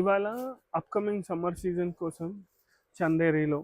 ఇవాళ upcoming summer season కోసం చందేరీలో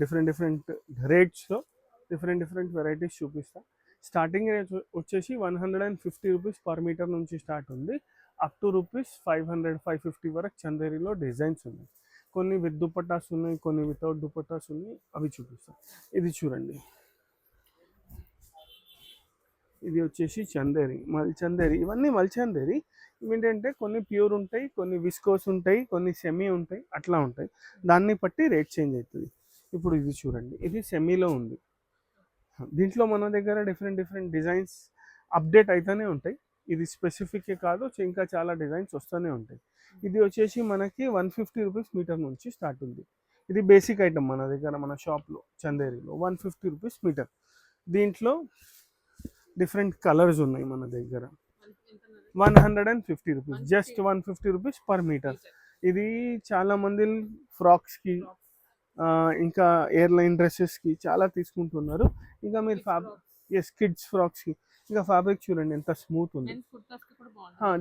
different different రేట్స్లో different varieties చూపిస్తా. స్టార్టింగ్ రేట్ వచ్చేసి 150 రూపీస్ పర్ మీటర్ నుంచి స్టార్ట్ ఉంది. అప్ టు రూపీస్ 500-550 వరకు చందేరీలో డిజైన్స్ ఉన్నాయి. కొన్ని విత్ దుపట్టాస్ ఉన్నాయి, కొన్ని వితౌట్ దుపట్టాస్ ఉన్నాయి. అవి చూపిస్తాను. ఇది చూడండి, ఇది వచ్చేసి చందేరి, చందేరి. ఇవన్నీ చందేరి. ఏంటంటే కొన్ని ప్యూర్ ఉంటాయి, కొన్ని విస్కోస్ ఉంటాయి, కొన్ని సెమీ ఉంటాయి, అట్లా ఉంటాయి. దాన్ని బట్టి రేట్ చేంజ్ అవుతుంది. ఇప్పుడు ఇది చూడండి, ఇది సెమీలో ఉంది. దీంట్లో మన దగ్గర డిఫరెంట్ డిజైన్స్ అప్డేట్ అవుతూనే ఉంటాయి. ఇది స్పెసిఫిక్ కాదు, ఇంకా చాలా డిజైన్స్ వస్తూనే ఉంటాయి. ఇది వచ్చేసి మనకి 150 రూపీస్ మీటర్ నుంచి స్టార్ట్ ఉంది. ఇది బేసిక్ ఐటమ్ మన దగ్గర, మన షాప్లో చందేరిలో 150 రూపీస్ మీటర్. దీంట్లో డిఫరెంట్ కలర్స్ ఉన్నాయి మన దగ్గర. 150 rupees, just 150 rupees per metre. ఇది చాలా మంది ఫ్రాక్స్కి, ఇంకా ఎయిర్లైన్ డ్రెస్సెస్కి చాలా తీసుకుంటున్నారు. ఇంకా మీరు కిడ్స్ ఫ్రాక్స్కి, ఇంకా ఫ్యాబ్రిక్ చూడండి ఎంత స్మూత్ ఉంది.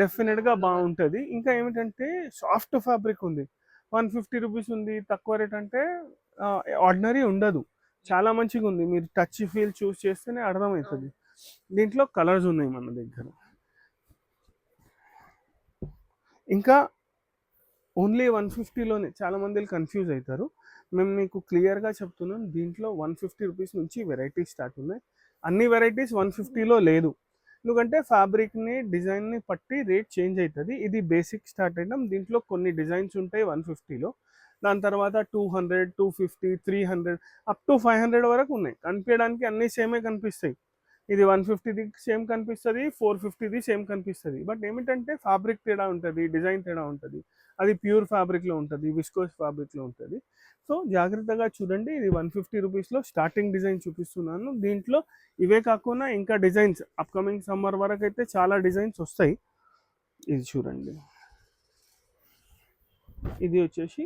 డెఫినెట్గా బాగుంటుంది. ఇంకా ఏమిటంటే సాఫ్ట్ ఫ్యాబ్రిక్ ఉంది. 150 రూపీస్ ఉంది, తక్కువ రేట్ అంటే ఆర్డినరీ ఉండదు. చాలా మంచిగా ఉంది. మీరు టచ్ ఫీల్ చూస్ చేస్తేనే అర్థమవుతుంది. దీంట్లో కలర్స్ ఉన్నాయి మన దగ్గర. ఇంకా ఓన్లీ 150లోనే చాలా మంది కన్ఫ్యూజ్ అవుతారు. మేము మీకు క్లియర్గా చెప్తున్నాం, దీంట్లో 150 రూపీస్ నుంచి వెరైటీస్ స్టార్ట్ ఉన్నాయి. అన్ని వెరైటీస్ 150లో లేదు, ఎందుకంటే ఫ్యాబ్రిక్ని డిజైన్ని బట్టి రేట్ చేంజ్ అవుతుంది. ఇది బేసిక్ స్టార్ట్ ఐటమ్. దీంట్లో కొన్ని డిజైన్స్ ఉంటాయి 150లో. దాని తర్వాత 200, 250, 300 అప్ టు 500 వరకు ఉన్నాయి. కనిపించడానికి అన్నీ సేమే కనిపిస్తాయి. ఇది 150ది సేమ్ కనిపిస్తుంది, 450ది సేమ్ కనిపిస్తుంది. బట్ ఏమిటంటే ఫ్యాబ్రిక్ తేడా ఉంటుంది, డిజైన్ తేడా ఉంటుంది. అది ప్యూర్ ఫ్యాబ్రిక్లో ఉంటుంది, విస్కోస్ ఫ్యాబ్రిక్లో ఉంటుంది. సో జాగ్రత్తగా చూడండి. ఇది 150 రూపీస్లో స్టార్టింగ్ డిజైన్ చూపిస్తున్నాను. దీంట్లో ఇవే కాకుండా ఇంకా డిజైన్స్ అప్కమింగ్ సమ్మర్ వరకు అయితే చాలా డిజైన్స్ వస్తాయి. ఇది చూడండి, ఇది వచ్చేసి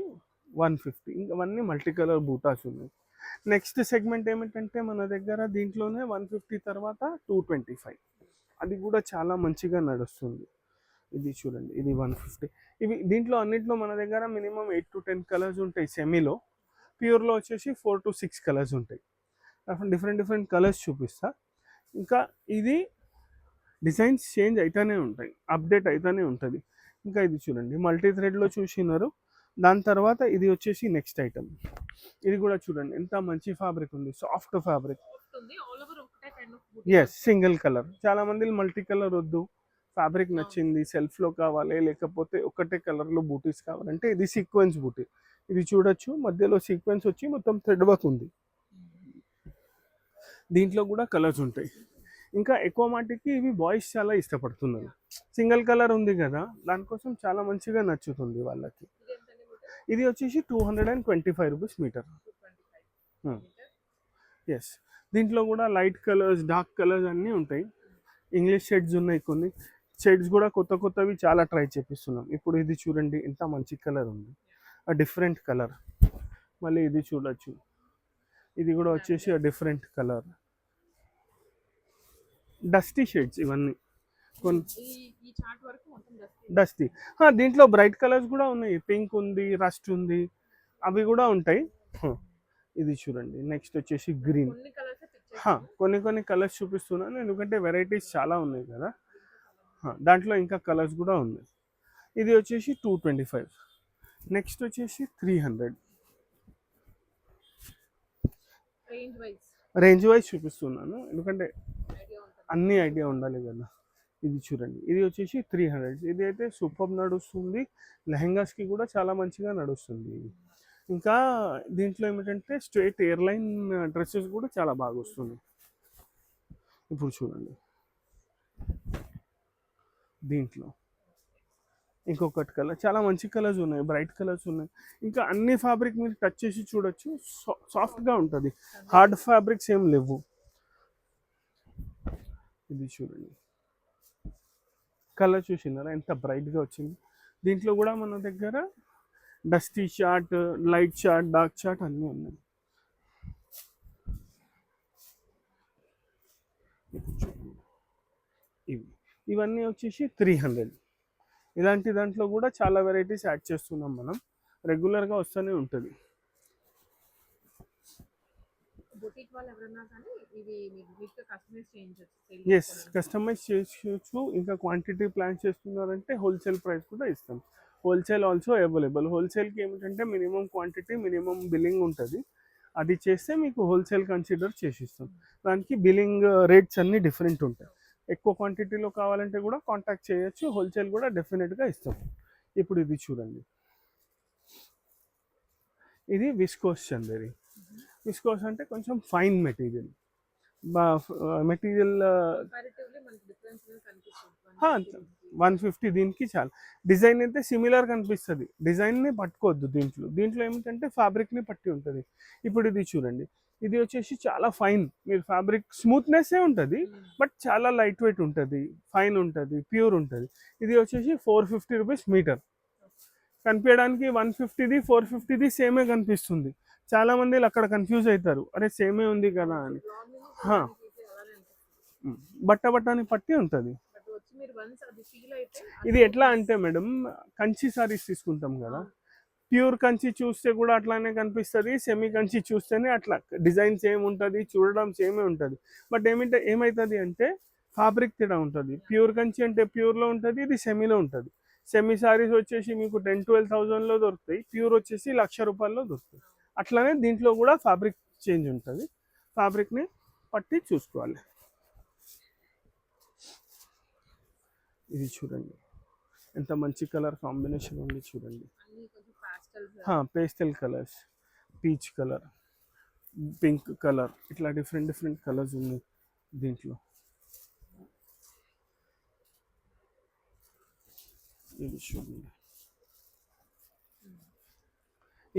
150. ఇంకవన్నీ మల్టీ కలర్ బూటాస్ ఉన్నాయి. నెక్స్ట్ సెగ్మెంట్ ఏమిటంటే మన దగ్గర దీంట్లోనే 150 తర్వాత 225, అది కూడా చాలా మంచిగా నడుస్తుంది. ఇది చూడండి, ఇది 150. ఇవి దీంట్లో అన్నింటిలో మన దగ్గర మినిమం 8 to 10 కలర్స్ ఉంటాయి. సెమీలో, ప్యూర్లో వచ్చేసి 4 to 6 కలర్స్ ఉంటాయి. డిఫరెంట్ కలర్స్ చూపిస్తా. ఇంకా ఇది డిజైన్స్ చేంజ్ అవుతూనే ఉంటాయి, అప్డేట్ అవుతూనే ఉంటుంది. ఇంకా ఇది చూడండి, మల్టీ థ్రెడ్లో చూసినారు. దాని తర్వాత ఇది వచ్చేసి నెక్స్ట్ ఐటమ్. ఇది కూడా చూడండి ఎంత మంచి ఫ్యాబ్రిక్ ఉంది, soft fabric. Yes, single colour. చాలా మంది మల్టీ కలర్ వద్దు, ఫ్యాబ్రిక్ నచ్చింది, సెల్ఫ్లో కావాలి, లేకపోతే ఒకటే కలర్లో బూటీస్ కావాలంటే ఇది సీక్వెన్స్ బూటీ. ఇది చూడొచ్చు, మధ్యలో సీక్వెన్స్ వచ్చి మొత్తం థ్రెడ్ వర్క్ ఉంది. దీంట్లో కూడా కలర్స్ ఉంటాయి. ఇంకా ఎక్కువ మాటికి ఇవి బాయ్స్ చాలా ఇష్టపడుతున్నారు. సింగిల్ కలర్ ఉంది కదా, దానికోసం చాలా మంచిగా నచ్చుతుంది వాళ్ళకి. ఇది వచ్చేసి 225 రూపీస్ మీటర్. ఎస్, దీంట్లో కూడా లైట్ కలర్స్, డార్క్ కలర్స్ అన్నీ ఉంటాయి. ఇంగ్లీష్ షేడ్స్ ఉన్నాయి, కొన్ని షేడ్స్ కూడా కొత్తవి చాలా ట్రై చేపిస్తున్నాం. ఇప్పుడు ఇది చూడండి ఎంత మంచి కలర్ ఉంది, డిఫరెంట్ కలర్. మళ్ళీ ఇది చూడొచ్చు, ఇది కూడా వచ్చేసి డిఫరెంట్ కలర్, డస్టీ షేడ్స్ ఇవన్నీ. డస్టీ. దీంట్లో బ్రైట్ కలర్స్ కూడా ఉన్నాయి, పింక్ ఉంది, రస్ట్ ఉంది, అవి కూడా ఉంటాయి. ఇది చూడండి, నెక్స్ట్ వచ్చేసి గ్రీన్. కొన్ని కలర్స్ చూపిస్తున్నాను, ఎందుకంటే వెరైటీస్ చాలా ఉన్నాయి కదా. దాంట్లో ఇంకా కలర్స్ కూడా ఉన్నాయి. ఇది వచ్చేసి 225. నెక్స్ట్ వచ్చేసి 300. రేంజ్ వైజ్ చూపిస్తున్నాను, ఎందుకంటే అన్ని ఐడియా ఉండాలి కదా. ఇది చూడండి, ఇది వచ్చేసి 300. ఇది అయితే సూపర్ నడుస్తుంది, లెహెంగాస్కి కూడా చాలా మంచిగా నడుస్తుంది. ఇంకా దీంట్లో ఏమిటంటే స్ట్రైట్ ఎయిర్లైన్ డ్రెస్సెస్ కూడా చాలా బాగా వస్తుంది. ఇప్పుడు చూడండి, దీంట్లో ఇంకొకటి కలర్, చాలా మంచి కలర్స్ ఉన్నాయి, బ్రైట్ కలర్స్ ఉన్నాయి. ఇంకా అన్ని ఫ్యాబ్రిక్ మీరు టచ్ చేసి చూడొచ్చు, సాఫ్ట్గా ఉంటుంది, హార్డ్ ఫ్యాబ్రిక్స్ ఏం లేవు. ఇది చూడండి, కలర్ చూసినారా ఎంత బ్రైట్గా వచ్చింది. దీంట్లో కూడా మన దగ్గర dusty chart, light chart, dark chart అన్నీ ఉన్నాయి. ఇవన్నీ వచ్చేసి 300. ఇలాంటి దాంట్లో కూడా చాలా వెరైటీస్ యాడ్ చేస్తున్నాం మనం, రెగ్యులర్గా వస్తూనే ఉంటుంది. బొటిక్ వాళ్ళు ఎవరన్నా కానీ ఇవి మీకు కస్టమైజ్ చేయించవచ్చు. ఎస్, కస్టమైజ్ చేసుకోవచ్చు. ఇంకా క్వాంటిటీ ప్లాన్ చేస్తున్నారంటే హోల్సేల్ ప్రైస్ కూడా ఇస్తాం. Wholesale also available. హోల్సేల్కి ఏమిటంటే మినిమం క్వాంటిటీ, మినిమం బిల్లింగ్ ఉంటుంది. అది చేస్తే మీకు హోల్సేల్ కన్సిడర్ చేసిస్తాం. దానికి బిల్లింగ్ రేట్స్ అన్నీ డిఫరెంట్ ఉంటాయి. ఎక్కువ క్వాంటిటీలో కావాలంటే కూడా కాంటాక్ట్ చేయొచ్చు. హోల్సేల్ కూడా డెఫినెట్గా ఇస్తాం. ఇప్పుడు ఇది చూడండి, ఇది విస్కోస్ చందేరి. విస్కోస్ అంటే కొంచెం ఫైన్ మెటీరియల్. మెటీరియల్ 150 దీనికి చాలా. డిజైన్ అయితే సిమిలర్ కనిపిస్తుంది, డిజైన్ని పట్టుకోవద్దు. దీంట్లో ఏమిటంటే ఫ్యాబ్రిక్ని పట్టి ఉంటుంది. ఇప్పుడు ఇది చూడండి, ఇది వచ్చేసి చాలా ఫైన్. మీరు ఫ్యాబ్రిక్ స్మూత్నెస్సే ఉంటుంది, బట్ చాలా లైట్ వెయిట్ ఉంటుంది, ఫైన్ ఉంటుంది, ప్యూర్ ఉంటుంది. ఇది వచ్చేసి 450 రూపీస్ మీటర్. కనిపించడానికి 150ది 450ది సేమే కనిపిస్తుంది. చాలామంది అక్కడ కన్ఫ్యూజ్ అవుతారు, అరే సేమే ఉంది కదా అని. బట్టని పట్టి ఉంటుంది. ఇది ఎట్లా అంటే మేడం, కంచి సారీస్ తీసుకుంటాం కదా, ప్యూర్ కంచి చూస్తే కూడా అట్లానే కనిపిస్తుంది, సెమీ కంచి చూస్తేనే అట్లా డిజైన్ సేమ్ ఉంటుంది, చూడడం సేమే ఉంటుంది. బట్ ఏమవుతుంది అంటే ఫ్యాబ్రిక్ తేడా ఉంటుంది. ప్యూర్ కంచి అంటే ప్యూర్లో ఉంటుంది, ఇది సెమీలో ఉంటుంది. సెమీ సారీస్ వచ్చేసి మీకు 10,000-12,000లో దొరుకుతాయి, ప్యూర్ వచ్చేసి 1,00,000 రూపాయల్లో దొరుకుతాయి. అట్లానే దీంట్లో కూడా ఫ్యాబ్రిక్ చేంజ్ ఉంటుంది, ఫ్యాబ్రిక్ని పట్టి చూసుకోవాలి. ఇది చూడండి, ఎంత మంచి కలర్ కాంబినేషన్ ఉంది చూడండి. Pastel colours, peach colour, pink colour, ఇట్లా డిఫరెంట్ కలర్స్ ఉన్నాయి దీంట్లో. ఇది చూడండి,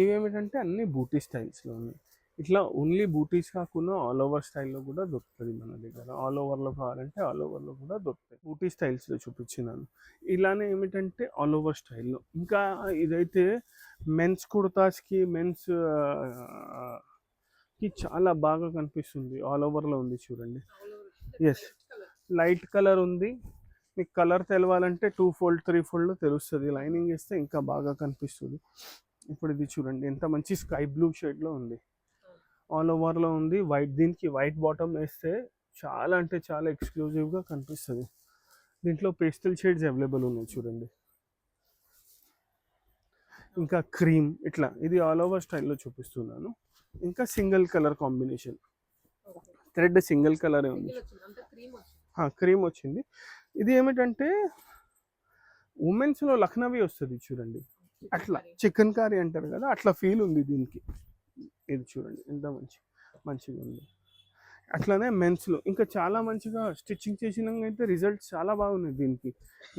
ఇవేమిటంటే అన్ని బూటీ స్టైల్స్లో ఉన్నాయి. ఇట్లా ఓన్లీ బూటీస్ కాకుండా ఆల్ ఓవర్ స్టైల్లో కూడా దొరుకుతుంది మన దగ్గర. ఆల్ ఓవర్లో కావాలంటే ఆల్ ఓవర్లో కూడా దొరుకుతాయి. బూటీ స్టైల్స్లో చూపించినాను. ఇలానే ఏమిటంటే ఆల్ ఓవర్ స్టైల్లో. ఇంకా ఇదైతే మెన్స్ కుర్తాస్కి, కి చాలా బాగా కనిపిస్తుంది. ఆల్ ఓవర్లో ఉంది చూడండి. ఎస్, లైట్ కలర్ ఉంది. మీకు కలర్ తెలవాలంటే 2 ఫోల్డ్ 3 ఫోల్డ్ తెలుస్తుంది. లైనింగ్ వేస్తే ఇంకా బాగా కనిపిస్తుంది. ఇప్పుడు ఇది చూడండి, ఎంత మంచి స్కై బ్లూ షేడ్లో ఉంది, ఆల్ ఓవర్లో ఉంది. వైట్, దీనికి వైట్ బాటమ్ వేస్తే చాలా అంటే చాలా ఎక్స్క్లూజివ్గా కనిపిస్తుంది. దీంట్లో పేస్టల్ షేడ్స్ అవైలబుల్ ఉన్నాయి చూడండి. ఇంకా క్రీమ్, ఇట్లా ఇది ఆల్ ఓవర్ స్టైల్లో చూపిస్తున్నాను. ఇంకా single colour combination, thread single కలరే ఉంది, క్రీమ్ వచ్చింది. ఇది ఏమిటంటే ఉమెన్స్లో లక్నవీ వస్తుంది చూడండి, అట్లా చికెన్ కర్రీ అంటారు కదా, అట్లా ఫీల్ ఉంది దీనికి. ఇది చూడండి ఎంత మంచిగా ఉంది. అట్లానే మెన్స్లో ఇంకా చాలా మంచిగా స్టిచ్చింగ్ చేసినాక అయితే రిజల్ట్స్ చాలా బాగున్నాయి. దీనికి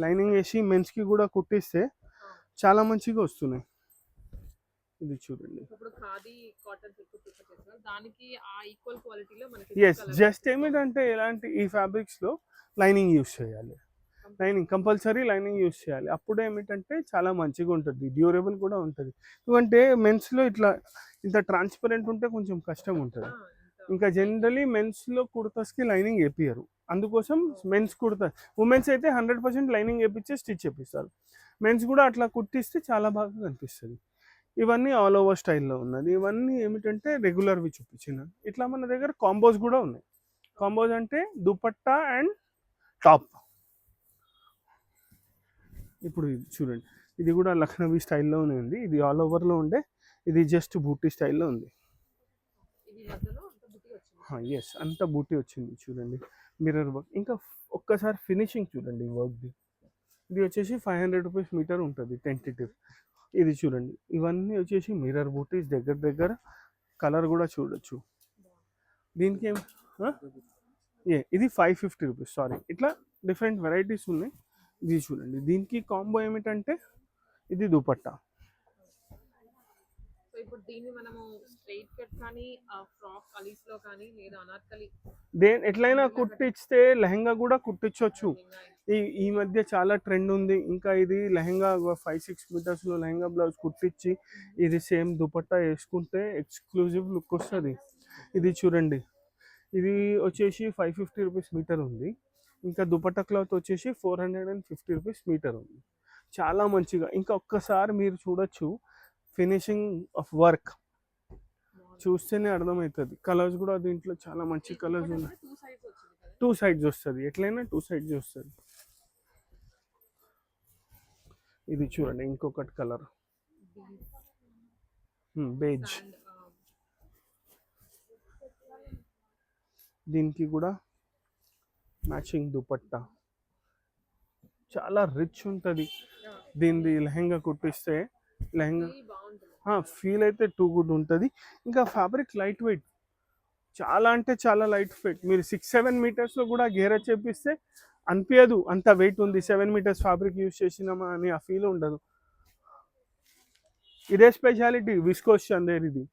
లైనింగ్ వేసి మెన్స్కి కూడా కుట్టిస్తే చాలా మంచిగా వస్తున్నాయి. ఇది చూడండి. ఎస్, జస్ట్ ఏమిటంటే ఇలాంటి ఈ ఫ్యాబ్రిక్స్లో లైనింగ్ యూస్ చేయాలి. కంపల్సరీ లైనింగ్ యూస్ చేయాలి. అప్పుడే ఏమిటంటే చాలా మంచిగా ఉంటుంది, డ్యూరబుల్ కూడా ఉంటుంది. ఎందుకంటే మెన్స్లో ఇట్లా ఇంత ట్రాన్స్పరెంట్ ఉంటే కొంచెం కష్టం ఉంటుంది. ఇంకా జనరలీ మెన్స్లో కుర్తాస్కి లైనింగ్ వేపియరు, అందుకోసం మెన్స్ కుర్తా. ఉమెన్స్ అయితే 100% లైనింగ్ వేపించే స్టిచ్ చేపిస్తారు. మెన్స్ కూడా అట్లా కుట్టిస్తే చాలా బాగా కనిపిస్తుంది. ఇవన్నీ ఆల్ ఓవర్ స్టైల్లో ఉన్నది. ఇవన్నీ ఏమిటంటే రెగ్యులర్వి చూపించిన. ఇట్లా మన దగ్గర కాంబోస్ కూడా ఉన్నాయి. కాంబోస్ అంటే దుపట్టా అండ్ టాప్. ఇప్పుడు ఇది చూడండి, ఇది కూడా లక్నవీ స్టైల్లోనే ఉంది. ఇది ఆల్ ఓవర్లో ఉండే, ఇది జస్ట్ బూటీ స్టైల్లో ఉంది. ఎస్, అంత బూటీ వచ్చింది చూడండి, మిర్రర్ వర్క్. ఇంకా ఒక్కసారి ఫినిషింగ్ చూడండి వర్క్ది. ఇది వచ్చేసి 500 రూపీస్ మీటర్ ఉంటుంది టెంటేటివ్. ఇది చూడండి, ఇవన్నీ వచ్చేసి మిర్రర్ బూటీస్. దగ్గర కలర్ కూడా చూడొచ్చు. దీనికి ఇది 550 రూపీస్. సారీ, ఇట్లా డిఫరెంట్ వెరైటీస్ ఉన్నాయి. ఇది చూడండి, దీనికి కాంబో ఏమిటంటే ఇది దుపట్టా. ఇప్పుడు దీన్ని మనము స్ట్రైట్ కట్ కానీ ఫ్రాక్ కలీస్ లో కానీ లేదా అనార్కలి ఎట్లయినా కుట్టిస్తే లెహంగా కూడా కుట్టించవచ్చు. ఈ మధ్య చాలా ట్రెండ్ ఉంది. ఇంకా ఇది లెహంగా 5-6 మీటర్స్లో లెహంగా బ్లౌజ్ కుట్టించి ఇది సేమ్ దుపట్టా వేసుకుంటే ఎక్స్క్లూజివ్ లుక్ వస్తుంది. ఇది చూడండి, ఇది వచ్చేసి 550 రూపీస్ మీటర్ ఉంది. ఇంకా దుపట్టా క్లాత్ వచ్చేసి 450 రూపీస్ మీటర్ ఉంది. చాలా మంచిగా. ఇంకా ఒక్కసారి మీరు చూడొచ్చు ఫినిషింగ్ ఆఫ్ వర్క్ చూస్తేనే అర్థమవుతుంది. కలర్స్ కూడా దీంట్లో చాలా మంచి కలర్స్ ఉన్నాయి. టూ సైడ్స్ వచ్చింది కదా. 2 సైడ్స్ వస్తుంది, ఎట్లయినా 2 సైడ్స్ వస్తుంది. ఇది చూడండి ఇంకొకటి కలర్ బేజ్. అండ్ దీనికి కూడా మ్యాచింగ్ దుపట్టా చాలా రిచ్ ఉంటుంది. దీనిది లెహంగా కుట్టిస్తే లెహంగా బాగుంటుంది. ఫీల్ అయితే టూ గుడ్ ఉంటుంది. ఇంకా ఫ్యాబ్రిక్ లైట్ వెయిట్, చాలా అంటే చాలా లైట్ వెయిట్. మీరు 6-7 మీటర్స్లో కూడా గేర చేపిస్తే అనిపించదు అంత వెయిట్ ఉంది. 7 మీటర్స్ ఫ్యాబ్రిక్ యూజ్ చేసినామా అని ఆ ఫీల్ ఉండదు. ఇదే స్పెషాలిటీ విస్కోస్ చందేరిది.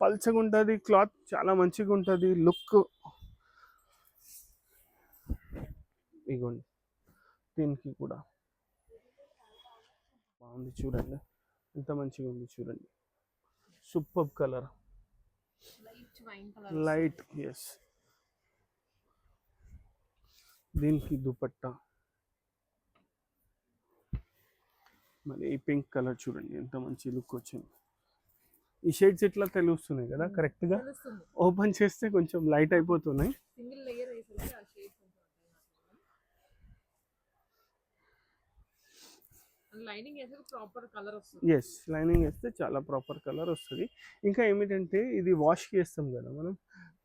పల్చగా ఉంటుంది క్లాత్, చాలా మంచిగా ఉంటుంది లుక్. ఇగోండి దీనికి కూడా బాగుంది చూడండి, ఎంత మంచిగా ఉంది చూడండి. Super colour, light wine colour. Light yes. దీనికి దుపట్టా మరి ఈ పింక్ కలర్ చూడండి ఎంత మంచి లుక్ వచ్చింది. ఈ షేడ్స్ ఎట్లా తెలుస్తున్నాయి కదా కరెక్ట్గా. తెలుస్తుంది. ఓపెన్ చేస్తే కొంచెం లైట్ అయిపోతున్నాయి. సింగిల్ లేయర్ వేసేసి ఆ షేడ్స్ లైనింగ్ వేసేది ప్రాపర్ కలర్ వస్తుంది. ఎస్, లైనింగ్ వేస్తే చాలా ప్రాపర్ కలర్ వస్తుంది. ఇంకా ఏమిటంటే ఇది వాష్ చేస్తాం కదా మనం,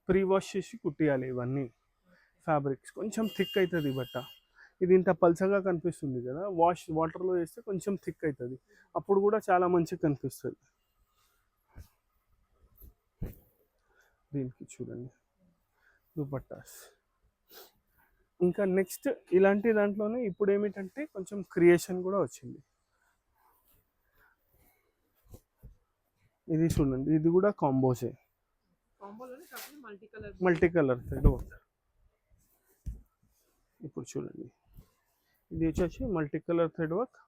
ప్రీ వాష్ చేసి కుట్టియాలి ఇవన్నీ ఫ్యాబ్రిక్స్. కొంచెం థిక్ అవుతుంది బట్ట. ఇది ఇంత పల్చగా కనిపిస్తుంది కదా, వాటర్లో వేస్తే కొంచెం థిక్ అవుతుంది, అప్పుడు కూడా చాలా మంచిగా కనిపిస్తుంది. దీనికి చూడండి దుపట్టాస్. ఇంకా నెక్స్ట్ ఇలాంటి దాంట్లోనే ఇప్పుడు ఏమిటంటే కొంచెం క్రియేషన్ కూడా వచ్చింది. ఇది చూడండి, ఇది కూడా కాంబోసే, కాంబోలోనే కాకుండా మల్టీ కలర్ థ్రెడ్ వర్క్. ఇప్పుడు చూడండి ఇది వచ్చేసి మల్టీ కలర్ థ్రెడ్ వర్క్.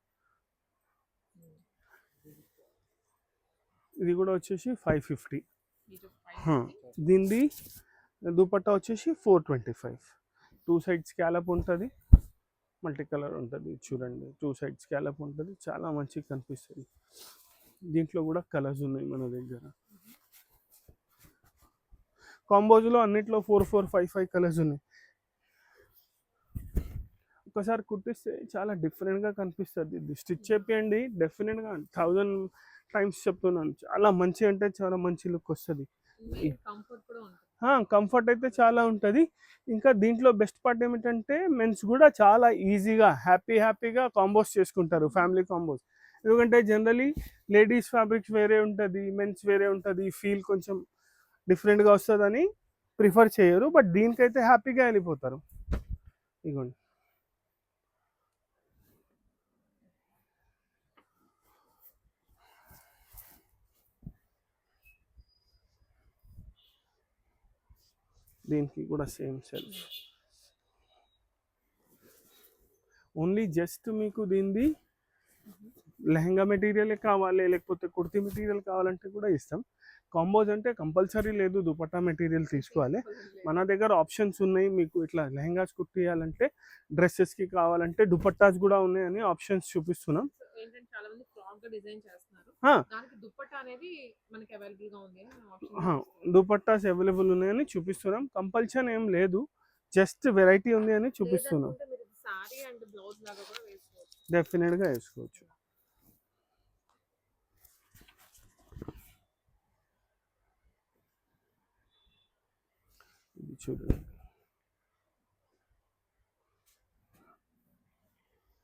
ఇది కూడా వచ్చేసి 550. దీనిది దుపట్టా వచ్చేసి 425. 2 సైడ్స్ స్కాలప్ ఉంటుంది, మల్టీ కలర్ ఉంటుంది. చూడండి 2 సైడ్స్ స్కాలప్ ఉంటుంది, చాలా మంచిగా కనిపిస్తుంది. దీంట్లో కూడా కలర్స్ ఉన్నాయి మన దగ్గర. కాంబోజ్లో అన్నిట్లో 4-5 కలర్స్ ఉన్నాయి. ఒకసారి కుట్టిస్తే చాలా డిఫరెంట్గా కనిపిస్తుంది. ఇది స్టిచ్ చేయండి డెఫినెట్గా 1000 టైమ్స్ చెప్తున్నాను, చాలా మంచి అంటే చాలా మంచి లుక్ వస్తుంది. కంఫర్ట్ కూడా ఉంటుంది. కంఫర్ట్ అయితే చాలా ఉంటుంది. ఇంకా దీంట్లో బెస్ట్ పార్ట్ ఏమిటంటే మెన్స్ కూడా చాలా ఈజీగా హ్యాపీగా కాంబోస్ చేసుకుంటారు, ఫ్యామిలీ కాంబోస్. ఎందుకంటే జనరలీ లేడీస్ ఫ్యాబ్రిక్స్ వేరే ఉంటుంది, మెన్స్ వేరే ఉంటుంది, ఫీల్ కొంచెం డిఫరెంట్గా వస్తుందని ప్రిఫర్ చేయరు. బట్ దీనికైతే హ్యాపీగా వెళ్ళిపోతారు. ఇగోండి దీనికి కూడా సేమ్ సెల్ఫ్. ఓన్లీ జస్ట్ మీకు దీనిది లెహంగా మెటీరియలే కావాలి, లేకపోతే కుర్తీ మెటీరియల్ కావాలంటే కూడా ఇస్తాం. కాంబోస్ అంటే కంపల్సరీ లేదు, దుపట్టా మెటీరియల్ తీసుకోవాలి. మన దగ్గర ఆప్షన్స్ ఉన్నాయి. మీకు ఇట్లా లెహంగాస్ కుట్టియాలంటే, డ్రెస్సెస్కి కావాలంటే దుపట్టాస్ కూడా ఉన్నాయని ఆప్షన్స్ చూపిస్తున్నాం. ఏంటంటే చాలా మంది ఫ్రాక్ గా డిజైన్ చేస్తున్నారు, దానికి దుపట్టా అనేది మనకి అవైలబుల్ గా ఉంది అని ఆప్షన్. దుపట్టాస్ అవైలబుల్ ఉన్నాయని చూపిస్తున్నాం. కంపల్షన్ ఏం లేదు, జస్ట్ వెరైటీ ఉంది అని చూపిస్తున్నాం. సారీ అండ్ బ్లౌజ్ లాగా కూడా వేసుకోవచ్చు, డెఫినెట్గా వేసుకోవచ్చు. ఇది చూడండి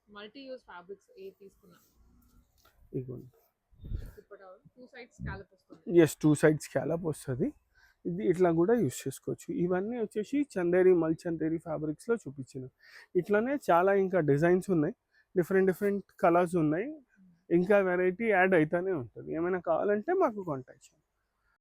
మల్టీ యూజ్ ఫ్యాబ్రిక్స్ ఏ తీసుకున్నా ఇగోండి. దుపట్టా 2 సైడ్స్ స్కాలప్ వస్తుంది. ఎస్, 2 సైడ్స్ స్కాలప్ వస్తుంది. ఇది ఇట్లా కూడా యూస్ చేసుకోవచ్చు. ఇవన్నీ వచ్చేసి చందేరి మల్ చందేరి ఫ్యాబ్రిక్స్లో చూపించిన. ఇట్లానే చాలా ఇంకా డిజైన్స్ ఉన్నాయి, డిఫరెంట్ కలర్స్ ఉన్నాయి. ఇంకా వెరైటీ యాడ్ అవుతూనే ఉంటుంది. ఏమైనా కావాలంటే మాకు కాంటాక్ట్ చేయండి.